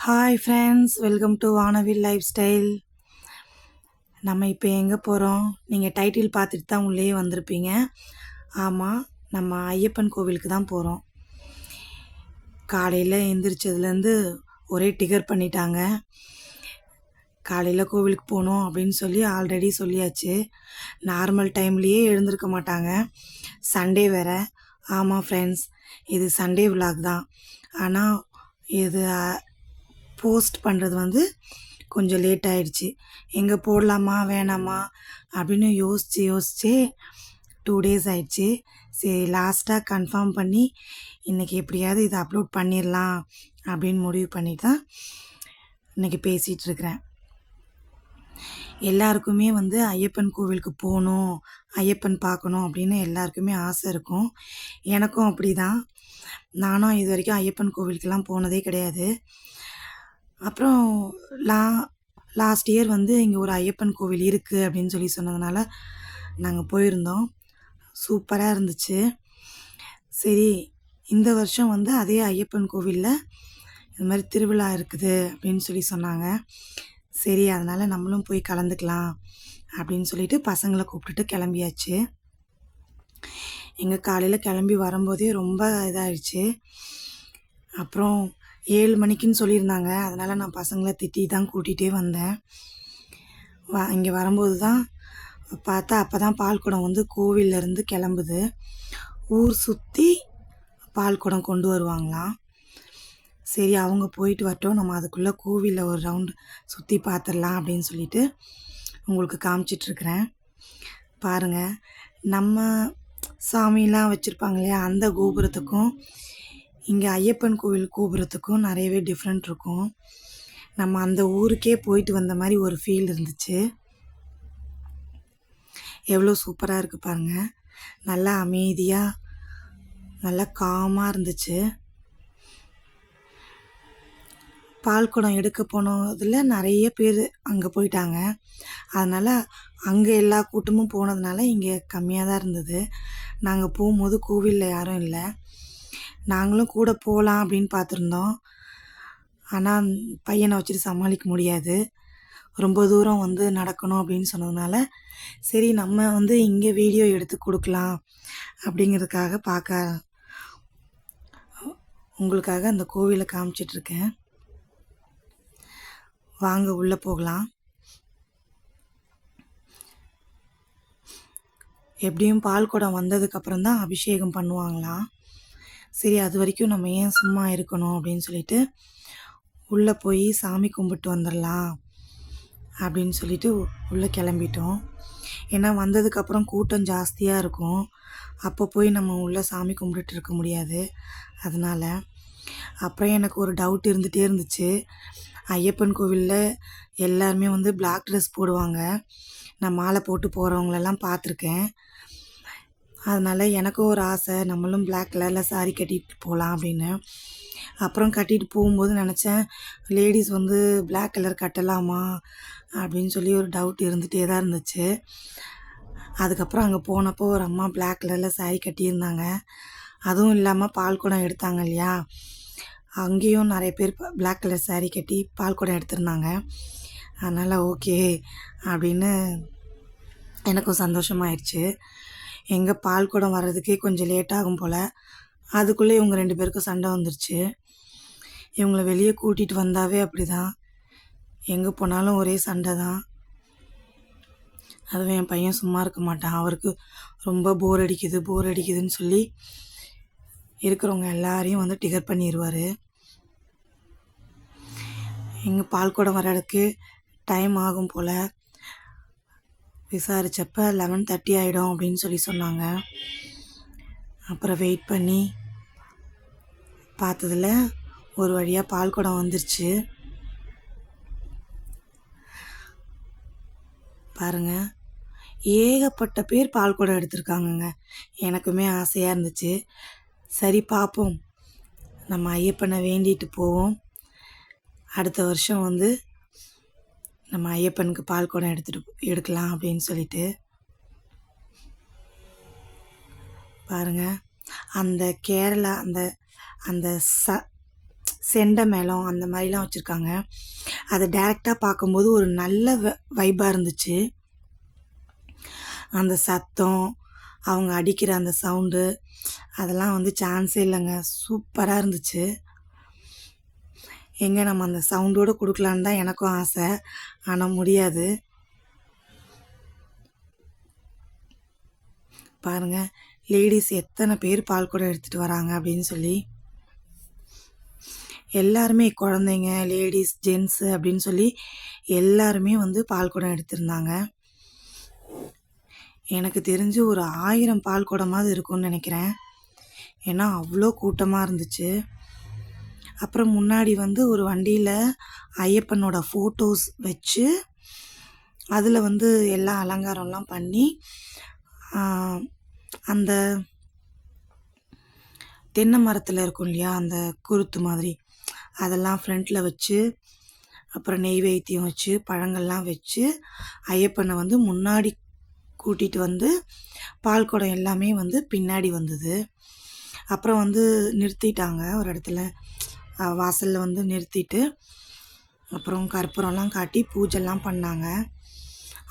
Hi friends, welcome to வானவில் life style. நம்ம இப்போ எங்கே போகிறோம்? நீங்கள் டைட்டில் பார்த்துட்டு தான் உள்ளே வந்திருப்பீங்க. ஆமாம், நம்ம ஐயப்பன் கோவிலுக்கு தான் போகிறோம். காலையில் எந்திரிச்சதுலேருந்து ஒரே டிகர் பண்ணிட்டாங்க. காலையில் கோவிலுக்கு போகணும் அப்படின்னு சொல்லி ஆல்ரெடி சொல்லியாச்சு. நார்மல் டைம்லேயே எழுந்திருக்க மாட்டாங்க. சண்டே வேறு. ஆமாம் ஃப்ரெண்ட்ஸ், இது சண்டே விலாக் தான். ஆனால் இது போஸ்ட் பண்ணுறது கொஞ்சம் லேட் ஆகிடுச்சு. எங்கே போடலாமா வேணாமா அப்படின்னு யோசித்து 2 டேஸ் ஆயிடுச்சு. சரி, லாஸ்ட்டாக கன்ஃபார்ம் பண்ணி இன்றைக்கி எப்படியாவது இதை அப்லோட் பண்ணிடலாம் அப்படின்னு முடிவு பண்ணிட்டு தான் இன்றைக்கி பேசிகிட்ருக்கிறேன். எல்லாருக்குமே ஐயப்பன் கோவிலுக்கு போகணும், ஐயப்பன் பார்க்கணும் அப்படின்னு எல்லாருக்குமே ஆசை இருக்கும். எனக்கும் அப்படி தான். நானும் இது வரைக்கும் ஐயப்பன் கோவிலுக்கெல்லாம் போனதே கிடையாது. அப்புறம் லாஸ்ட் இயர் இங்கே ஒரு ஐயப்பன் கோவில் இருக்குது அப்படின்னு சொல்லி சொன்னதுனால நாங்கள் போயிருந்தோம். சூப்பராக இருந்துச்சு. சரி, இந்த வருஷம் அதே ஐயப்பன் கோவிலில் இது மாதிரி திருவிழா இருக்குது அப்படின்னு சொல்லி சொன்னாங்க. சரி, அதனால் நம்மளும் போய் கலந்துக்கலாம் அப்படின்னு சொல்லிட்டு பசங்களை கூப்பிட்டுட்டு கிளம்பியாச்சு. எங்கள் காலையில் கிளம்பி வரும்போதே ரொம்ப இதாகிடுச்சு. அப்புறம் 7 மணிக்குன்னு சொல்லியிருந்தாங்க. அதனால் நான் பசங்களை திட்டி தான் கூட்டிகிட்டே வந்தேன். இங்கே வரும்போது தான் பார்த்தா அப்போ தான் பால்குடம் கோவிலேருந்து கிளம்புது. ஊர் சுற்றி பால்குடம் கொண்டு வருவாங்களாம். சரி, அவங்க போயிட்டு வரட்டும், நம்ம அதுக்குள்ளே கோவிலில் ஒரு ரவுண்டு சுற்றி பார்த்துடலாம் அப்படின்னு சொல்லிட்டு உங்களுக்கு காமிச்சிட்ருக்கிறேன். பாருங்கள், நம்ம சாமிலாம் வச்சுருப்பாங்க இல்லையா, அந்த கோபுரத்துக்கும் இங்கே ஐயப்பன் கோவில் கோபுரத்துக்கும் நிறையவே டிஃப்ரெண்ட் இருக்கும். நம்ம அந்த ஊருக்கே போயிட்டு வந்த மாதிரி ஒரு ஃபீல் இருந்துச்சு. எவ்வளோ சூப்பராக இருக்குது பாருங்கள். நல்லா அமைதியாக, நல்லா காமாக இருந்துச்சு. பால்குடம் எடுக்க போனதில் நிறைய பேர் அங்கே போயிட்டாங்க. அதனால் அங்கே எல்லா கூட்டமும் போனதுனால இங்கே கம்மியாக தான் இருந்தது. நாங்கள் போகும்போது கோவிலில் யாரும் இல்லை. நாங்களும் கூட போகலாம் அப்படின்னு பார்த்துருந்தோம். ஆனால் பையனை வச்சுட்டு சமாளிக்க முடியாது. ரொம்ப தூரம் நடக்கணும் அப்படின்னு சொன்னதுனால சரி, நம்ம இங்கே வீடியோ எடுத்து கொடுக்கலாம் அப்படிங்கிறதுக்காக உங்களுக்காக அந்த கோவிலை காமிச்சிட்ருக்கேன். வாங்க உள்ளே போகலாம். எப்படியும் பால் குடம் வந்ததுக்கப்புறம் தான் அபிஷேகம் பண்ணுவாங்களாம். சரி, அது வரைக்கும் நம்ம ஏன் சும்மா இருக்கணும் அப்படின்னு சொல்லிட்டு உள்ளே போய் சாமி கும்பிட்டு வந்துடலாம் அப்படின்னு சொல்லிட்டு உள்ளே கிளம்பிட்டோம். ஏன்னா வந்ததுக்கப்புறம் கூட்டம் ஜாஸ்தியாக இருக்கும். அப்போ போய் நம்ம உள்ளே சாமி கும்பிட்டுட்டு இருக்க முடியாது. அதனால் அப்புறம் எனக்கு ஒரு டவுட் இருந்துகிட்டே இருந்துச்சு. ஐயப்பன் கோவிலில் எல்லாருமே பிளாக் ட்ரெஸ் போடுவாங்க. நான் மாலை போட்டு போகிறவங்களெல்லாம் பார்த்துருக்கேன். அதனால் எனக்கும் ஒரு ஆசை, நம்மளும் பிளாக் கலரில் சாரீ கட்டிட்டு போகலாம் அப்படின்னு. அப்புறம் கட்டிட்டு போகும்போது நினச்சேன், லேடிஸ் பிளாக் கலர் கட்டலாமா அப்படின்னு சொல்லி ஒரு டவுட் இருந்துகிட்டே தான் இருந்துச்சு. அதுக்கப்புறம் அங்கே போனப்போ ஒரு அம்மா பிளாக் கலரில் சாரீ கட்டியிருந்தாங்க. அதுவும் இல்லாமல் பால்குடம் எடுத்தாங்க இல்லையா, அங்கேயும் நிறைய பேர் பிளாக் கலர் சாரீ கட்டி பால்குடம் எடுத்திருந்தாங்க. அதனால் ஓகே அப்படின்னு எனக்கும் சந்தோஷமாயிடுச்சு. எங்கே பால்குடம் வர்றதுக்கே கொஞ்சம் லேட் ஆகும் போல். அதுக்குள்ளே இவங்க 2 பேருக்கும் சண்டை வந்துருச்சு. இவங்கள வெளியே கூட்டிகிட்டு வந்தாவே அப்படி தான், எங்கே போனாலும் ஒரே சண்டை தான். அதுவும் என் பையன் சும்மா இருக்க மாட்டான். அவருக்கு ரொம்ப போர் அடிக்குதுன்னு சொல்லி இருக்கிறவங்க எல்லாரையும் டிகர் பண்ணிடுவார். எங்கள் பால்குடம் வர்றதுக்கு டைம் ஆகும் போல். விசாரித்தப்ப 11:30 ஆகிடும் அப்படின்னு சொல்லி சொன்னாங்க. அப்புறம் வெயிட் பண்ணி பார்த்ததில் ஒரு வழியாக பால்குடம் வந்துருச்சு. பாருங்கள், ஏகப்பட்ட பேர் பால்குடம் எடுத்திருக்காங்கங்க. எனக்குமே ஆசையாக இருந்துச்சு. சரி, பார்ப்போம், நம்ம ஐயப்பனை வேண்டிட்டு போவோம். அடுத்த வருஷம் நம்ம ஐயப்பனுக்கு பால்குடம் எடுக்கலாம் அப்படின்னு சொல்லிட்டு. பாருங்கள், அந்த கேரளா அந்த செண்டை மேளம் அந்த மாதிரிலாம் வச்சுருக்காங்க. அதை டைரெக்டாக பார்க்கும்போது ஒரு நல்ல வைபாக இருந்துச்சு. அந்த சத்தம், அவங்க அடிக்கிற அந்த சவுண்டு, அதெல்லாம் வந்து சான்ஸே இல்லைங்க. சூப்பராக இருந்துச்சு. எங்கே நம்ம அந்த சவுண்டோடு கொடுக்கலான்னு தான் எனக்கும் ஆசை, ஆனால் முடியாது. பாருங்கள், லேடிஸ் எத்தனை பேர் பால் குடம் எடுத்துகிட்டு வராங்க அப்படின்னு சொல்லி. எல்லாருமே குழந்தைங்க, லேடிஸ், ஜென்ஸு அப்படின்னு சொல்லி எல்லாருமே வந்து பால் குடம் எடுத்திருந்தாங்க. எனக்கு தெரிஞ்சு ஒரு 1000 பால் குடமாவது இருக்கும்னு நினைக்கிறேன். ஏன்னா அவ்வளோ கூட்டமாக இருந்துச்சு. அப்புறம் முன்னாடி வந்து ஒரு வண்டியில் ஐயப்பனோட ஃபோட்டோஸ் வச்சு அதில் வந்து எல்லா அலங்காரம்லாம் பண்ணி அந்த தென்னை மரத்தில் இருக்கும் இல்லையா, அந்த குருத்து மாதிரி அதெல்லாம் ஃப்ரண்ட்டில் வச்சு, அப்புறம் நெய்வேத்தியம் வச்சு, பழங்கள்லாம் வச்சு ஐயப்பனை வந்து முன்னாடி கூட்டிகிட்டு வந்து பால் குடம் எல்லாமே வந்து பின்னாடி வந்தது. அப்புறம் வந்து நிறுத்திட்டாங்க ஒரு இடத்துல, வாசலில் வந்து நிறுத்திட்டு அப்புறம் கற்பூரம்லாம் காட்டி பூஜைலாம் பண்ணாங்க.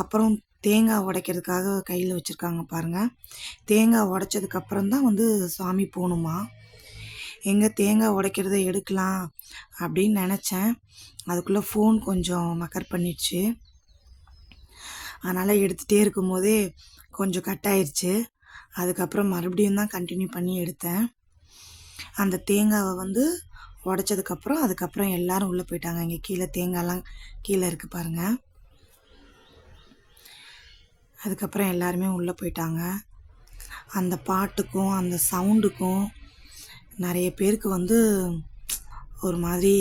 அப்புறம் தேங்காய் உடைக்கிறதுக்காக கையில் வச்சுருக்காங்க பாருங்கள். தேங்காய் உடைச்சதுக்கப்புறம் தான் வந்து சாமி போகணுமா. எங்கே தேங்காய் உடைக்கிறத எடுக்கலாம் அப்படின்னு நினச்சேன். அதுக்குள்ளே ஃபோன் கொஞ்சம் மக்கர் பண்ணிடுச்சு. அதனால் எடுத்துகிட்டே இருக்கும்போதே கொஞ்சம் கட் ஆயிடுச்சு. அதுக்கப்புறம் மறுபடியும் தான் கண்டினியூ பண்ணி எடுத்தேன். அந்த தேங்காவை வந்து உடைச்சதுக்கப்புறம் அதுக்கப்புறம் எல்லோரும் உள்ளே போயிட்டாங்க. இங்கே கீழே தேங்காய்லாம் கீழே இருக்குது பாருங்கள். அதுக்கப்புறம் எல்லாருமே உள்ளே போயிட்டாங்க. அந்த பாட்டுக்கும் அந்த சவுண்டுக்கும் நிறைய பேருக்கு வந்து ஒரு மாதிரி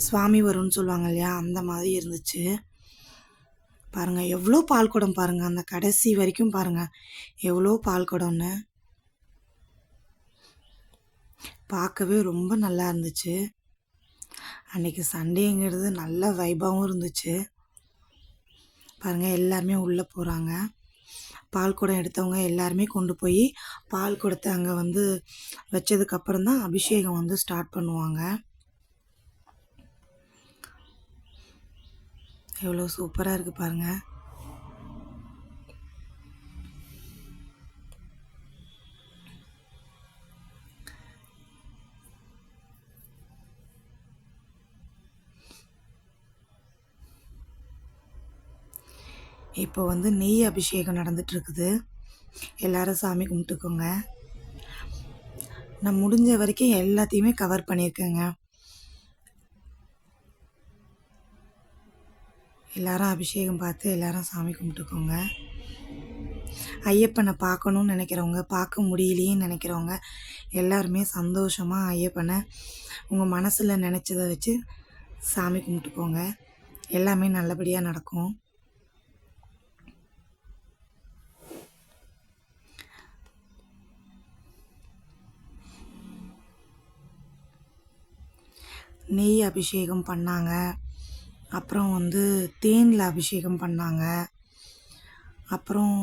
சுவாமி வரும்னு சொல்லுவாங்க இல்லையா, அந்த மாதிரி இருந்துச்சு. பாருங்கள் எவ்வளோ பால் குடம் பாருங்கள், அந்த கடைசி வரைக்கும் பாருங்கள் எவ்வளோ பால் குடம்னு. பார்க்கவே ரொம்ப நல்லா இருந்துச்சு. அன்றைக்கி சண்டேங்கிறது நல்ல வைபாகவும் இருந்துச்சு. பாருங்கள் எல்லாருமே உள்ளே போகிறாங்க. பால் குடம் எடுத்தவங்க எல்லாருமே கொண்டு போய் பால் குடத்தை அங்கே வந்து வச்சதுக்கப்புறம் தான் அபிஷேகம் வந்து ஸ்டார்ட் பண்ணுவாங்க. எவ்வளோ சூப்பராக இருக்குது பாருங்கள். இப்போ வந்து நெய் அபிஷேகம் நடந்துகிட்ருக்குது. எல்லோரும் சாமி கும்பிட்டுக்கோங்க. நான் முடிஞ்ச வரைக்கும் எல்லாத்தையுமே கவர் பண்ணியிருக்கேங்க. எல்லாரும் அபிஷேகம் பார்த்து எல்லாரும் சாமி கும்பிட்டுக்கோங்க. ஐயப்பனை பார்க்கணுன்னு நினைக்கிறவங்க, பார்க்க முடியலையேன்னு நினைக்கிறவங்க எல்லாருமே சந்தோஷமாக ஐயப்பனை உங்கள் மனசில் நினச்சதை வச்சு சாமி கும்பிட்டுக்கோங்க. எல்லாமே நல்லபடியாக நடக்கும். நெய் அபிஷேகம் பண்ணாங்க. அப்புறம் வந்து தேனில் அபிஷேகம் பண்ணாங்க. அப்புறம்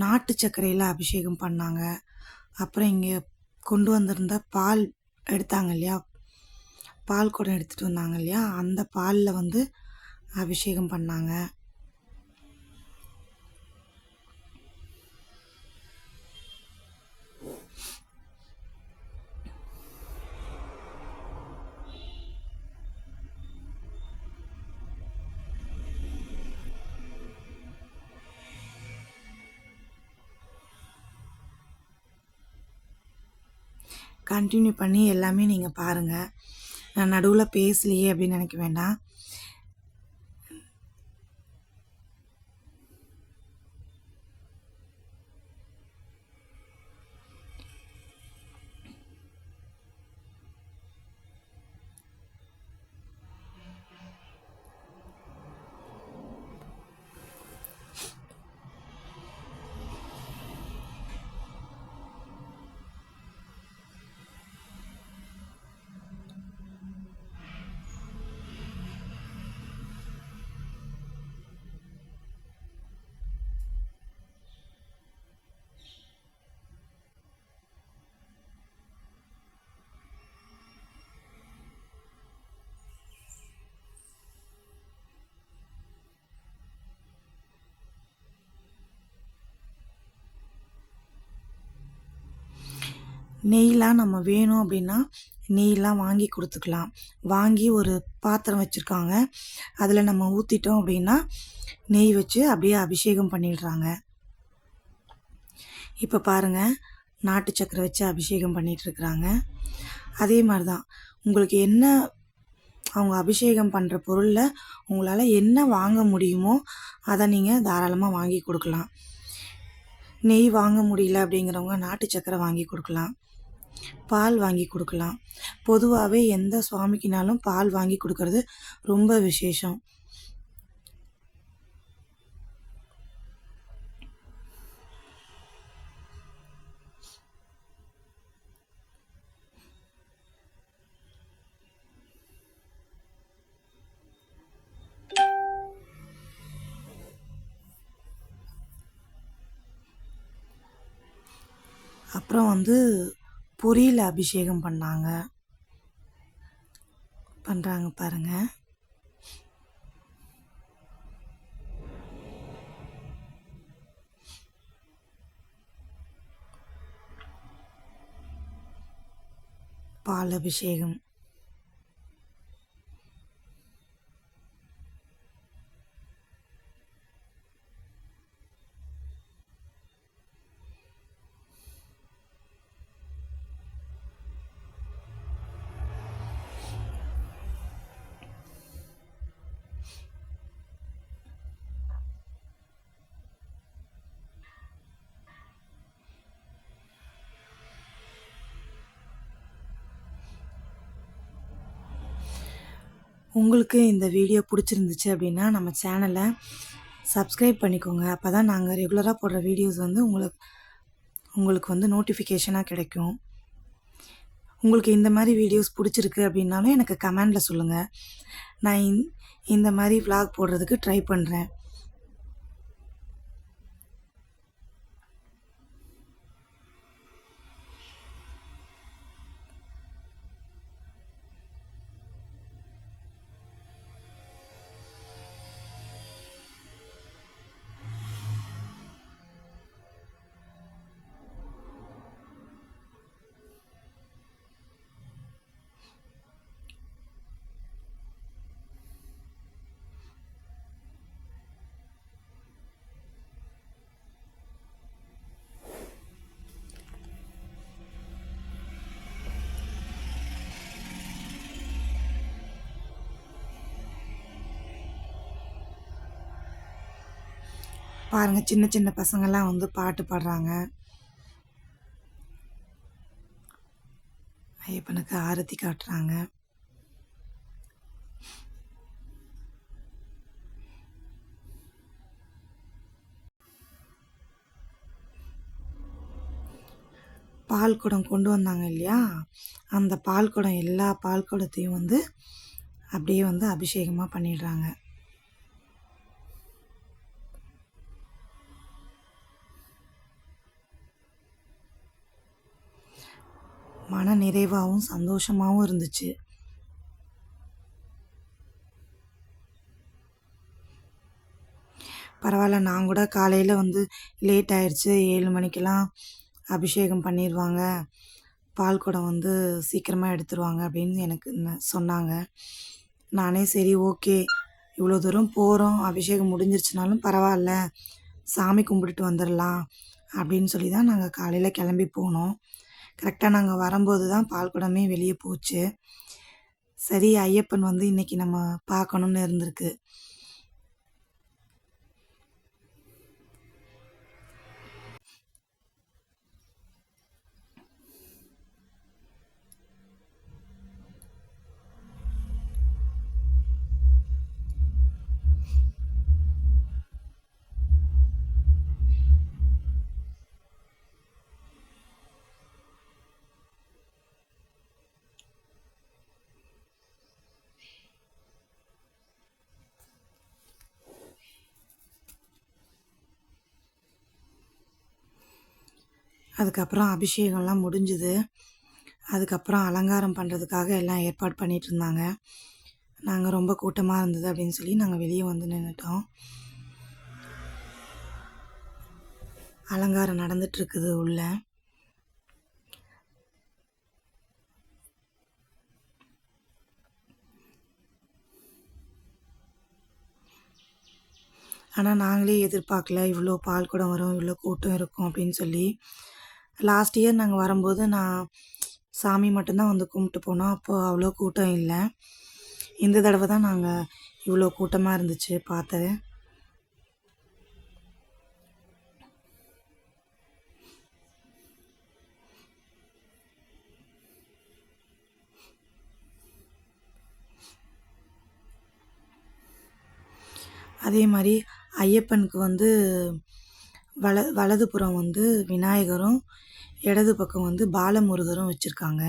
நாட்டு சர்க்கரையில் அபிஷேகம் பண்ணாங்க. அப்புறம் இங்கே கொண்டு வந்திருந்த பால் எடுத்தாங்க இல்லையா, பால் குடம் எடுத்துகிட்டு வந்தாங்க இல்லையா, அந்த பாலில் வந்து அபிஷேகம் பண்ணாங்க. கண்டினியூ பண்ணி எல்லாமே நீங்கள் பாருங்கள். நான் நடுவில் பேசலையே அப்படின்னு நினைக்க வேண்டாம். நெய்லாம் நம்ம வேணும் அப்படின்னா நெய்லாம் வாங்கி கொடுத்துக்கலாம். வாங்கி ஒரு பாத்திரம் வச்சுருக்காங்க, அதில் நம்ம ஊற்றிட்டோம் அப்படின்னா நெய் வச்சு அப்படியே அபிஷேகம் பண்ணிடுறாங்க. இப்போ பாருங்கள், நாட்டு சக்கரை வச்சு அபிஷேகம் பண்ணிகிட்ருக்குறாங்க. அதே மாதிரி தான் உங்களுக்கு என்ன அவங்க அபிஷேகம் பண்ணுற பொருளில் உங்களால் என்ன வாங்க முடியுமோ அதை நீங்கள் தாராளமாக வாங்கி கொடுக்கலாம். நெய் வாங்க முடியல அப்படிங்கிறவங்க நாட்டு சக்கரை வாங்கி கொடுக்கலாம், பால் வாங்கி கொடுக்கலாம். பொதுவாகவே எந்த சுவாமிக்குனாலும் பால் வாங்கி கொடுக்கறது ரொம்ப விசேஷம். அப்புறம் வந்து பொரியில் அபிஷேகம் பண்ணுறாங்க பாருங்கள். பால் அபிஷேகம். உங்களுக்கு இந்த வீடியோ பிடிச்சிருந்துச்சு அப்படின்னா நம்ம சேனலை சப்ஸ்கிரைப் பண்ணிக்கோங்க. அப்போ தான் நாங்கள் ரெகுலராக போடுற வீடியோஸ் வந்து உங்களுக்கு வந்து நோட்டிஃபிகேஷனாக கிடைக்கும். உங்களுக்கு இந்த மாதிரி வீடியோஸ் பிடிச்சிருக்கு அப்படின்னாலும் எனக்கு கமெண்டில் சொல்லுங்கள். நான் இந்த மாதிரி விளாக் போடுறதுக்கு ட்ரை பண்ணுறேன். பாருங்கள், சின்ன சின்ன பசங்கள்லாம் வந்து பாட்டு பாடுறாங்க. ஐயப்பனுக்கு ஆரத்தி காட்டுறாங்க. பால் குடம் கொண்டு வந்தாங்க இல்லையா, அந்த பால் குடம் எல்லா பால் குடத்தையும் வந்து அப்படியே வந்து அபிஷேகமாக பண்ணிடுறாங்க. மன நிறைவாகவும் சந்தோஷமாகவும் இருந்துச்சு. பரவாயில்ல, நான் கூட காலையில் வந்து லேட் ஆயிடுச்சு, 7 மணிக்கெல்லாம் அபிஷேகம் பண்ணிடுவாங்க, பால் குடம் வந்து சீக்கிரமாக எடுத்துருவாங்க அப்படின்னு எனக்கு சொன்னாங்க. நானே சரி ஓகே, இவ்வளோ தூரம் போகிறோம், அபிஷேகம் முடிஞ்சிருச்சுனாலும் பரவாயில்ல, சாமி கும்பிட்டுட்டு வந்துடலாம் அப்படின்னு சொல்லி தான் நாங்கள் காலையில் கிளம்பி போனோம். கரெக்டாக நாங்கள் வரும்போது தான் பால் குடமே வெளியே போச்சு. சரி, ஐயப்பன் வந்து இன்றைக்கி நம்ம பார்க்கணுன்னு இருந்திருக்கு. அதுக்கப்புறம் அபிஷேகம்லாம் முடிஞ்சுது. அதுக்கப்புறம் அலங்காரம் பண்ணுறதுக்காக எல்லாம் ஏற்பாடு பண்ணிகிட்டு இருந்தாங்க. நாங்கள் ரொம்ப கூட்டமாக இருந்தது அப்படின்னு சொல்லி நாங்கள் வெளியே வந்து நின்றுட்டோம். அலங்காரம் நடந்துகிட்ருக்குது உள்ள. ஆனால் நாங்களே எதிர்பார்க்கல இவ்வளோ பால் குடம் வரும், இவ்வளோ கூட்டம் இருக்கும் அப்படின்னு சொல்லி. லாஸ்ட் இயர் நாங்கள் வரும்போது நான் சாமி மட்டும்தான் வந்து கும்பிட்டு போனோம். அப்போது அவ்வளோ கூட்டம் இல்லை. இந்த தடவை தான் நாங்கள் இவ்வளோ கூட்டமாக இருந்துச்சு பார்த்தது. அதே மாதிரி ஐயப்பனுக்கு வந்து வலதுபுறம் வந்து விநாயகரும், இடது பக்கம் வந்து பாலமுருகரும் வச்சுருக்காங்க.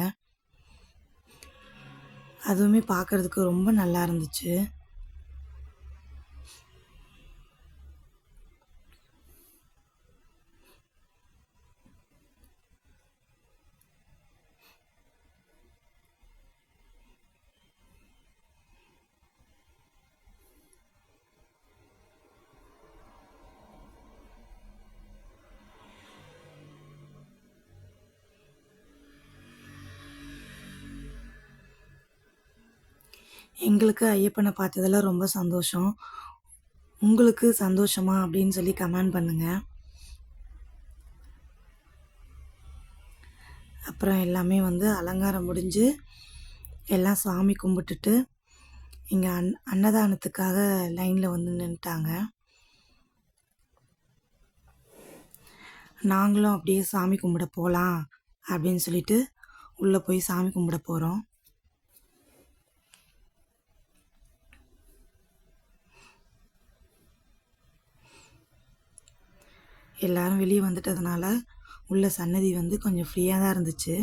அதுவுமே பார்க்குறதுக்கு ரொம்ப நல்லா இருந்துச்சு. எங்களுக்கு ஐயப்பனை பார்த்ததுல ரொம்ப சந்தோஷம். உங்களுக்கு சந்தோஷமா அப்படின்னு சொல்லி கமெண்ட் பண்ணுங்கள். அப்புறம் எல்லாமே வந்து அலங்காரம் முடிஞ்சு எல்லாம் சாமி கும்பிட்டுட்டு இங்கே அன்னதானத்துக்காக லைனில் வந்து நின்றுட்டாங்க. நாங்களும் அப்படியே சாமி கும்பிட போகலாம் அப்படின்னு சொல்லிட்டு உள்ளே போய் சாமி கும்பிட போகிறோம். எல்லாரும் வெளியே வந்துட்டதுனால உள்ள சன்னதி வந்து கொஞ்சம் ஃப்ரீயாக தான் இருந்துச்சு.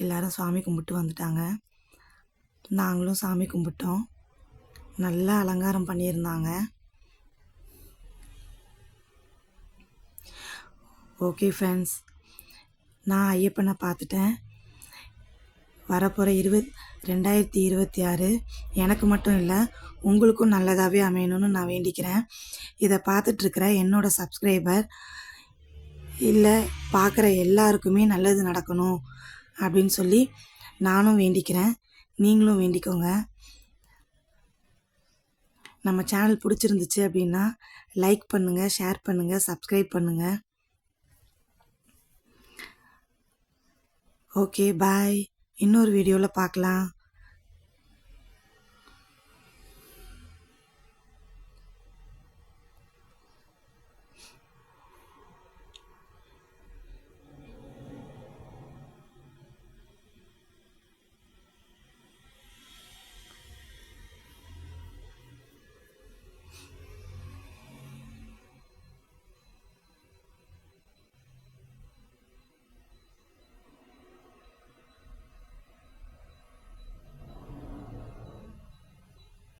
எல்லாரும் சாமி கும்பிட்டு வந்துட்டாங்க. நாங்களும் சாமி கும்பிட்டோம். நல்லா அலங்காரம் பண்ணியிருந்தாங்க. ஓகே ஃப்ரெண்ட்ஸ், நான் ஐயப்பனை பார்த்துட்டேன். வரப்போகிற 2026 எனக்கு மட்டும் இல்லை, உங்களுக்கும் நல்லதாகவே அமையணும்னு நான் வேண்டிக்கிறேன். இதை பார்த்துட்ருக்கிற என்னோடய சப்ஸ்கிரைபர் இல்லை பார்க்குற எல்லாருக்குமே நல்லது நடக்கணும் அப்படின்னு சொல்லி நானும் வேண்டிக்கிறேன். நீங்களும் வேண்டிக்கோங்க. நம்ம சேனல் பிடிச்சிருந்துச்சு அப்படின்னா லைக் பண்ணுங்கள், ஷேர் பண்ணுங்கள், சப்ஸ்கிரைப் பண்ணுங்கள். Okay bye. இன்னொரு வீடியோவில் பார்க்கலாம்.